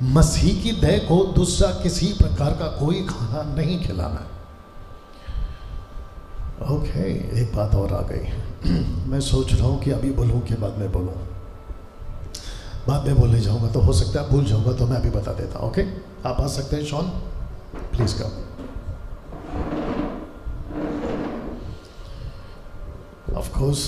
मसीह की देह को दूसरा किसी प्रकार का कोई खाना नहीं खिलाना है। ओके, एक बात और आ गई। मैं सोच रहा हूँ कि अभी बोलूँ कि बाद में बोलूँ। बाद में बोलने जाऊँगा तो हो सकता है भूल जाऊँगा, तो मैं अभी बता देता हूँ। ओके, आप आ सकते हैं Shaun, please come. Of course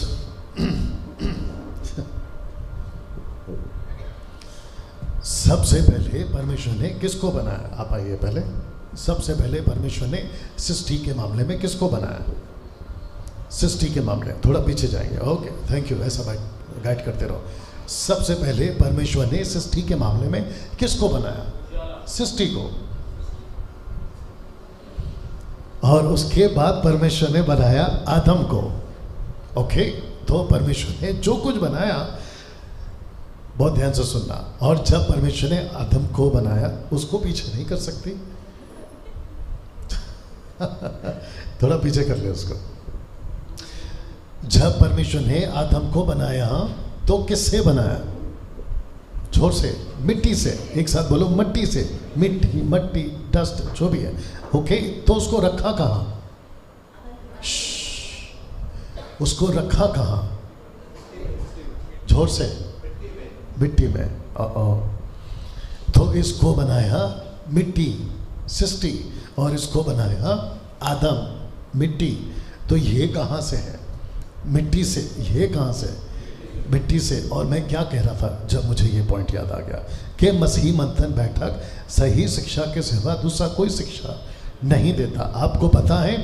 सबसे पहले परमेश्वर ने किसको बनाया? आप आइए पहले। सबसे पहले परमेश्वर ने सृष्टि के मामले में किसको बनाया? सृष्टि के मामले में थोड़ा पीछे जाएंगे। ओके, थैंक यू, ऐसा गाइड करते रहो। सबसे पहले परमेश्वर ने सृष्टि के मामले में किसको बनाया? सृष्टि को। और उसके बाद परमेश्वर ने बनाया आदम को। ओके, तो परमेश्वर ने जो कुछ बनाया, बहुत ध्यान से सुनना, और जब परमेश्वर ने आदम को बनाया, उसको पीछे नहीं कर सकती। थोड़ा पीछे कर ले उसको। जब परमेश्वर ने आदम को बनाया तो किससे बनाया? जोर से, मिट्टी से। एक साथ बोलो, मिट्टी से। मिट्टी, मट्टी, डस्ट, जो भी है। ओके, तो उसको रखा कहाँ? उसको रखा कहाँ? जोर से, मिट्टी में। तो इसको बनाया मिट्टी, सृष्टि, और इसको बनाया आदम, मिट्टी। तो ये कहाँ से है? मिट्टी से। ये कहाँ से? मिट्टी से। और मैं क्या कह रहा था जब मुझे ये पॉइंट याद आ गया कि मसीह मंथन बैठक सही शिक्षा के सिवा दूसरा कोई शिक्षा नहीं देता। आपको पता है,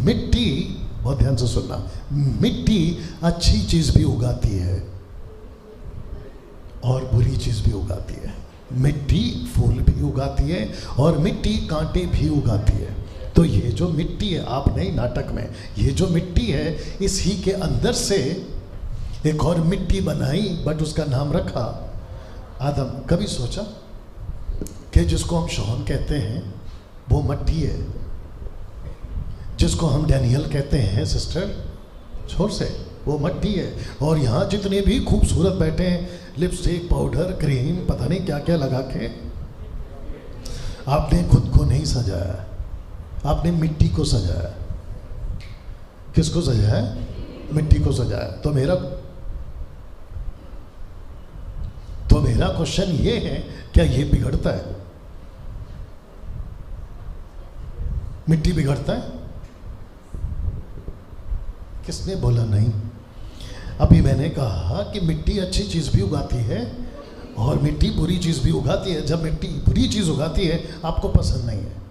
मिट्टी, बहुत ध्यान से सुनना, मिट्टी अच्छी चीज़ भी उगाती है और बुरी चीज़ भी उगाती है। मिट्टी फूल भी उगाती है और मिट्टी कांटे भी उगाती है। तो ये जो मिट्टी है, आप नहीं नाटक में, ये जो मिट्टी है, इसी के अंदर से एक और मिट्टी बनाई, बट उसका नाम रखा आदम। कभी सोचा कि जिसको हम शॉन कहते हैं वो मिट्टी है, जिसको हम डैनियल कहते हैं सिस्टर, छोर से, वो मिट्टी है। और यहाँ जितने भी खूबसूरत बैठे हैं, लिपस्टिक, पाउडर, क्रीम, पता नहीं क्या क्या लगा के, आपने खुद को नहीं सजाया, आपने मिट्टी को सजाया। किसको सजाया? मिट्टी को सजाया। तो मेरा क्वेश्चन ये है, क्या ये बिगड़ता है? मिट्टी बिगड़ता है? किसने बोला नहीं? अभी मैंने कहा कि मिट्टी अच्छी चीज़ भी उगाती है और मिट्टी बुरी चीज़ भी उगाती है। जब मिट्टी बुरी चीज़ उगाती है, आपको पसंद नहीं है,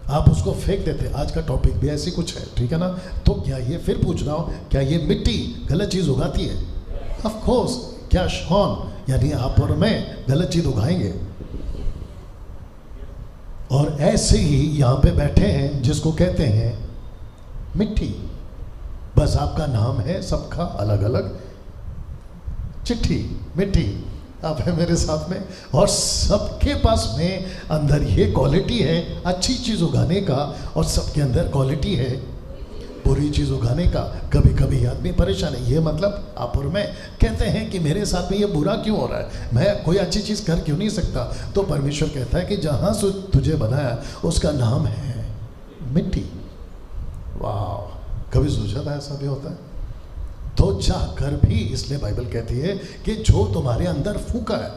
आप उसको फेंक देते। आज का टॉपिक भी ऐसी कुछ है, ठीक है ना? तो क्या ये, फिर पूछ रहा हूँ, क्या ये मिट्टी गलत चीज़ उगाती है? Of course. क्या शॉन यानी आप और मैं गलत चीज़ उगाएंगे? और ऐसे ही यहाँ पे बैठे हैं जिसको कहते हैं मिट्टी, बस आपका नाम है सबका अलग अलग, चिट्ठी, मिट्टी। आप है मेरे साथ में, और सबके पास में अंदर ये क्वालिटी है अच्छी चीज़ उगाने का, और सबके अंदर क्वालिटी है बुरी चीज़ उगाने का। कभी कभी आदमी परेशान है, ये मतलब आप और मैं कहते हैं कि मेरे साथ में ये बुरा क्यों हो रहा है, मैं कोई अच्छी चीज़ कर क्यों नहीं सकता? तो परमेश्वर कहता है कि जहाँ से तुझे बनाया उसका नाम है मिट्टी। वाह, कभी सोचा था ऐसा भी होता है? तो जाकर भी, इसलिए बाइबल कहती है कि जो तुम्हारे अंदर फूका है,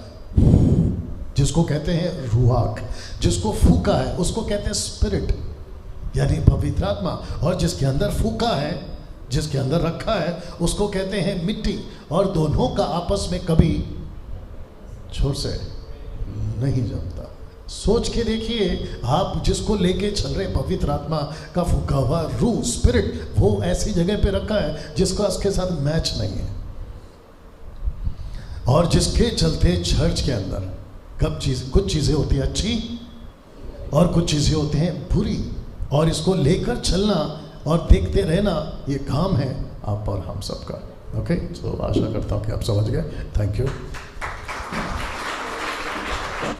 जिसको कहते हैं रूहाक, जिसको फूका है उसको कहते हैं स्पिरिट, यानी पवित्र आत्मा। और जिसके अंदर फूका है, जिसके अंदर रखा है, उसको कहते हैं मिट्टी। और दोनों का आपस में कभी छोर से नहीं जमता। सोच के देखिए, आप जिसको लेके चल रहे पवित्र आत्मा का फूका हुआ रूह, स्पिरिट, वो ऐसी जगह पे रखा है जिसका उसके साथ मैच नहीं है। और जिसके चलते चर्च के अंदर कुछ चीज़ें होती हैं अच्छी और कुछ चीज़ें होती हैं बुरी, और इसको लेकर चलना और देखते रहना, ये काम है आप और हम सबका। ओके, तो आशा करता हूँ कि आप समझ गए। Thank you.